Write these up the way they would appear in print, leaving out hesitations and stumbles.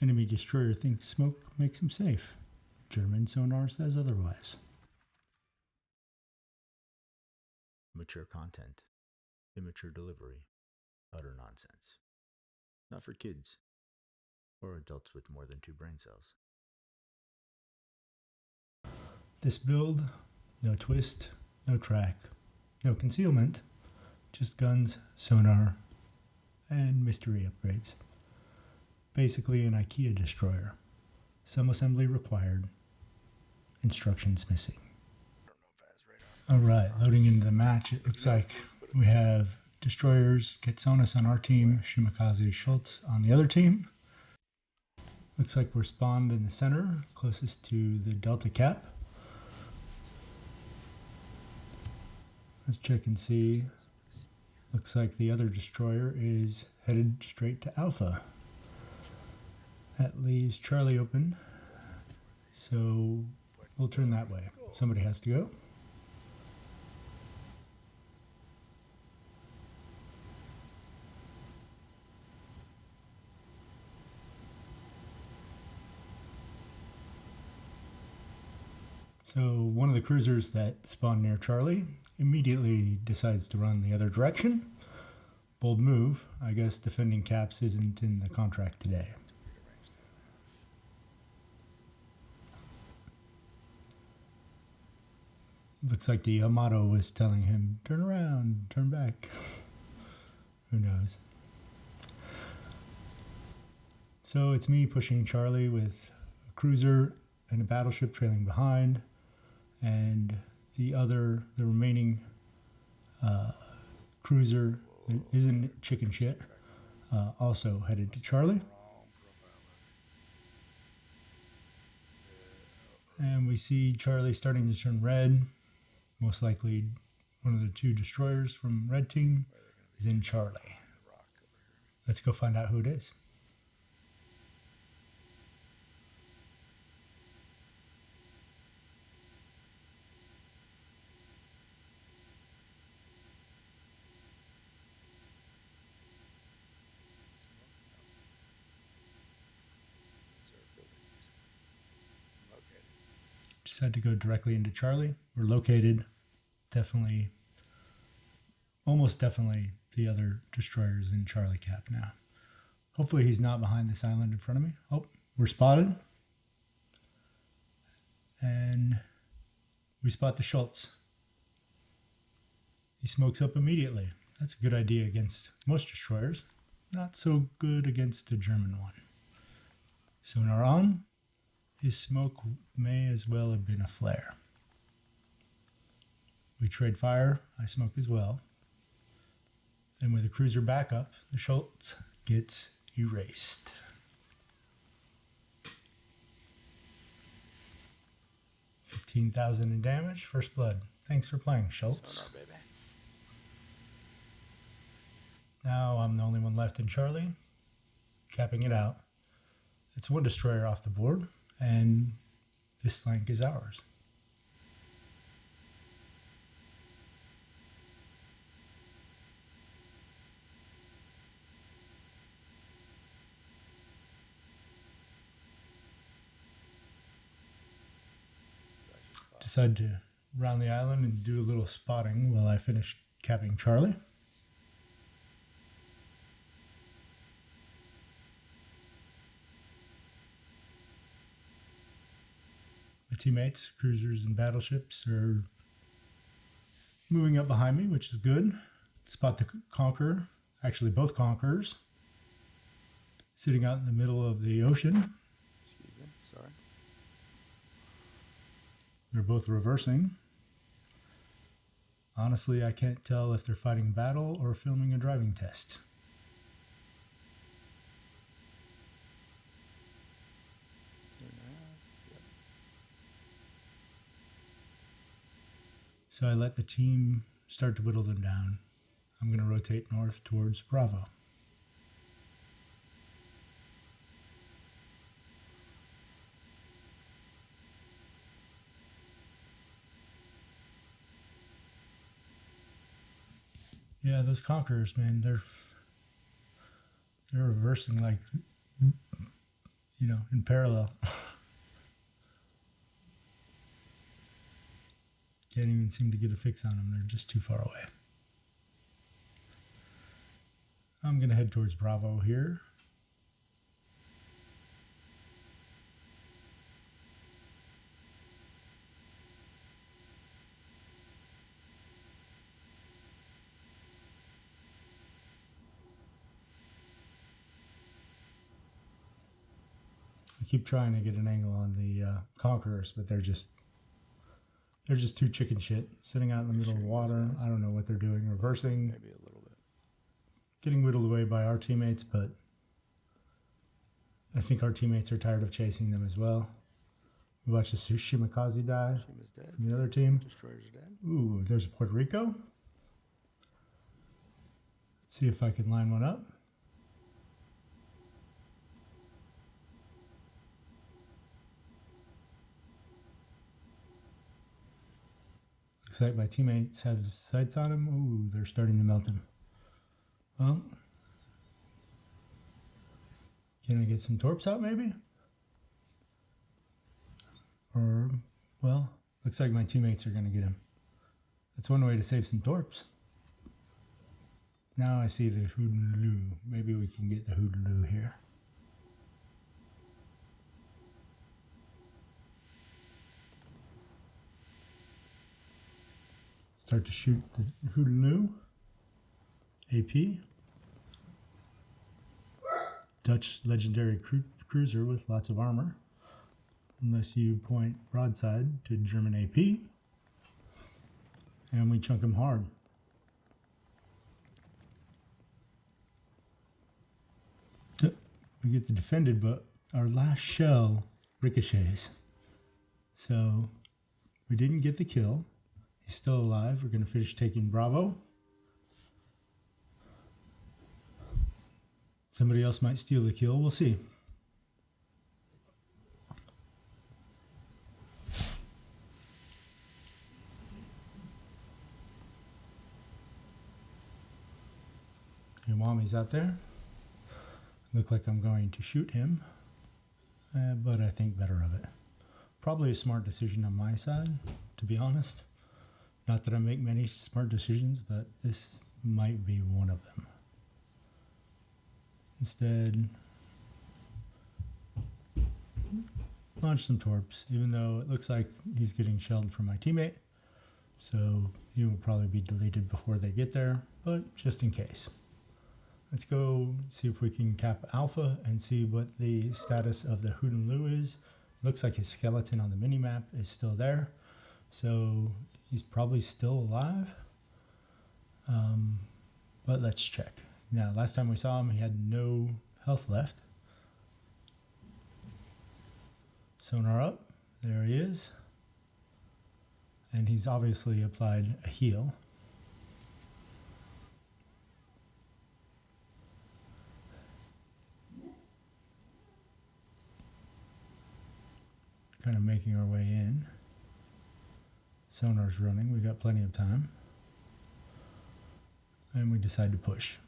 Enemy destroyer thinks smoke makes him safe. German sonar says otherwise. Mature content. Immature delivery. Utter nonsense. Not for kids. Or adults with more than 2 brain cells. This build, no twist, no track, no concealment, just guns, sonar, and mystery upgrades. Basically an IKEA destroyer. Some assembly required. Instructions missing. Alright, loading into the match, it looks like we have destroyers, Ketsonis on our team, Shimakaze, Schultz on the other team. Looks like we're spawned in the center, closest to the Delta Cap. Let's check and see. Looks like the other destroyer is headed straight to Alpha. That leaves Charlie open, so we'll turn that way. Somebody has to go. So one of the cruisers that spawned near Charlie immediately decides to run the other direction. Bold move. I guess defending caps isn't in the contract today. Looks like the Yamato was telling him, turn around, turn back. Who knows? So it's me pushing Charlie with a cruiser and a battleship trailing behind. And the remaining cruiser that isn't chicken shit, also headed to Charlie. And we see Charlie starting to turn red. Most likely one of the 2 destroyers from Red Team is in Charlie. Let's go find out who it is. Decided to go directly into Charlie. We're located. Definitely, almost definitely the other destroyers in Charlie Cap now. Hopefully he's not behind this island in front of me. Oh, we're spotted. And we spot the Schultz. He smokes up immediately. That's a good idea against most destroyers. Not so good against the German one. Sonar on. His smoke may as well have been a flare. We trade fire. I smoke as well. And with a cruiser backup, the Schultz gets erased. $15,000 in damage. First blood. Thanks for playing, Schultz. Sonar, baby. Now I'm the only one left in Charlie. Capping it out. It's 1 destroyer off the board. And this flank is ours. Decided to round the island and do a little spotting while I finish capping Charlie. My teammates, cruisers and battleships, are moving up behind me, which is good. Spot the Conqueror, actually both Conquerors, sitting out in the middle of the ocean. Excuse me, sorry. They're both reversing. Honestly, I can't tell if they're fighting battle or filming a driving test. So I let the team start to whittle them down. I'm going to rotate north towards Bravo. Yeah, those Conquerors, man, they're reversing like, in parallel. Can't even seem to get a fix on them. They're just too far away. I'm going to head towards Bravo here. I keep trying to get an angle on the Conquerors, but they're just too chicken shit. Sitting out in the middle of the water. I don't know what they're doing. Reversing. Maybe a little bit. Getting whittled away by our teammates, but I think our teammates are tired of chasing them as well. We watched the Shimakaze die Shima's dead. from the other team. Destroyer's dead. Ooh, there's a Puerto Rico. Let's see if I can line one up. Looks like my teammates have sights on him. Ooh, they're starting to melt him. Well, can I get some torps out maybe? Or, well, looks like my teammates are going to get him. That's one way to save some torps. Now I see the Gouden Leeuw. Maybe we can get the Gouden Leeuw here. Start to shoot the Gouden Leeuw. AP. Dutch legendary cruiser with lots of armor. Unless you point broadside to German AP. And we chunk him hard. We get the defended, but our last shell ricochets. So we didn't get the kill. He's still alive. We're going to finish taking Bravo. Somebody else might steal the kill. We'll see. Iwami's out there. Look like I'm going to shoot him, but I think better of it. Probably a smart decision on my side, to be honest. Not that I make many smart decisions, but this might be one of them. Instead, launch some torps, even though it looks like he's getting shelled from my teammate. So he will probably be deleted before they get there, but just in case. Let's go see if we can cap Alpha and see what the status of the Gouden Leeuw is. Looks like his skeleton on the minimap is still there. So he's probably still alive. But let's check. Now, last time we saw him, he had no health left. Sonar up. There he is. And he's obviously applied a heal. Kind of making our way in. Sonar's running. We got plenty of time. And we decide to push.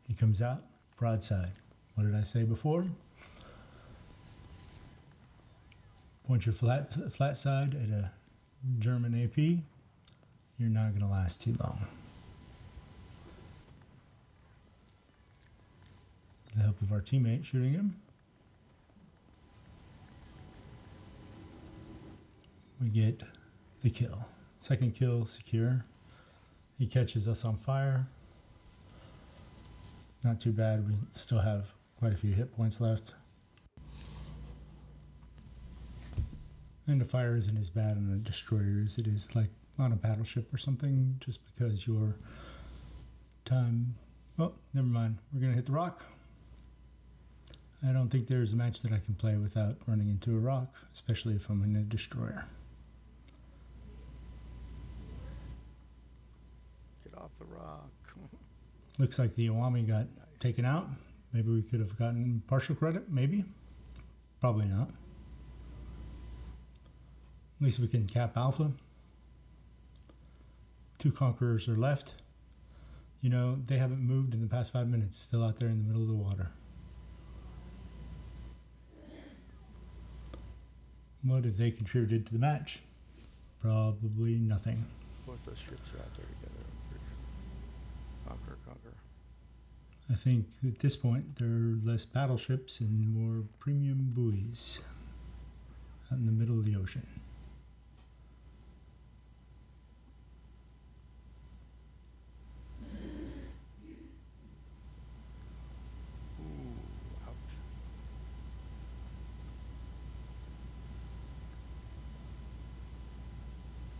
He comes out, broadside. What did I say before? Point your flat side at a German AP. You're not going to last too long. With the help of our teammate shooting him, we get the kill. Second kill secure. He catches us on fire. Not too bad. We still have quite a few hit points left. And the fire isn't as bad on a destroyer as it is like on a battleship or something, just because your time... Oh, never mind. We're going to hit the rock. I don't think there's a match that I can play without running into a rock, especially if I'm in a destroyer. Off the rock. Looks like the Iwami got taken out. Maybe we could have gotten partial credit, maybe. Probably not. At least we can cap Alpha. 2 Conquerors are left. You know, they haven't moved in the past 5 minutes, still out there in the middle of the water. What have they contributed to the match? Probably nothing. Both those ships are out there together. Conquer. I think at this point there are less battleships and more premium buoys out in the middle of the ocean. Ooh, ouch.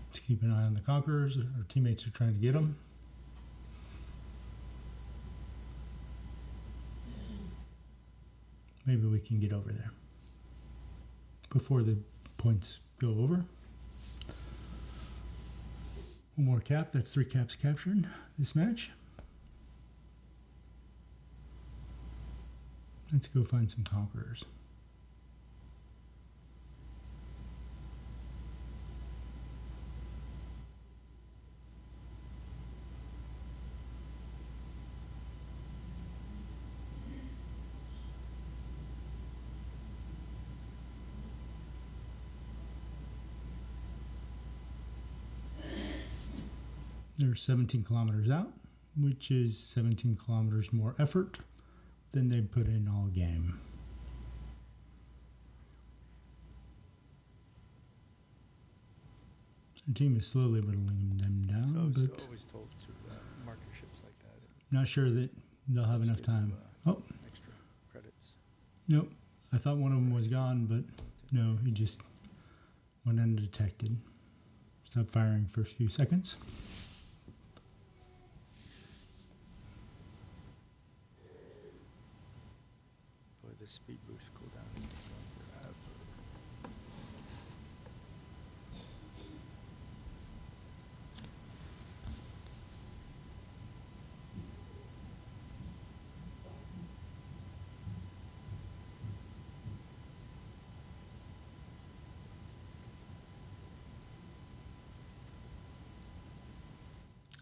Let's keep an eye on the Conquerors. Our teammates are trying to get them. Maybe we can get over there before the points go over. One more cap. That's 3 caps captured this match. Let's go find some Conquerors. They're 17 kilometers out, which is 17 kilometers more effort than they put in all game. The team is slowly whittling them down, So I was but always told to mark your ships like that. not sure that they'll have enough time. Oh, Extra credits. nope. I thought one of them was gone, but no, he just went undetected. Stopped firing for a few seconds. Boy, this speed boost cooldown is going forever.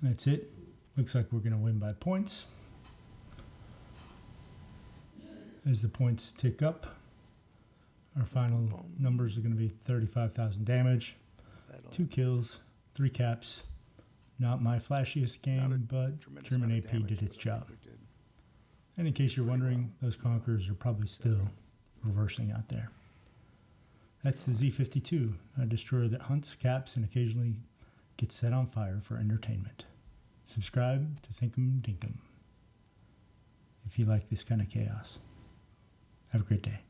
That's it. Looks like we're going to win by points. As the points tick up, our final numbers are going to be 35,000 damage, That'll 2 kills, 3 caps. Not my flashiest game, but tremendous German amount of AP damage, did but its I think job. we did. And in case you're wondering, those Conquerors are probably still reversing out there. That's the Z-52, a destroyer that hunts, caps, and occasionally gets set on fire for entertainment. Subscribe to Thinkum Dinkum if you like this kind of chaos. Have a great day.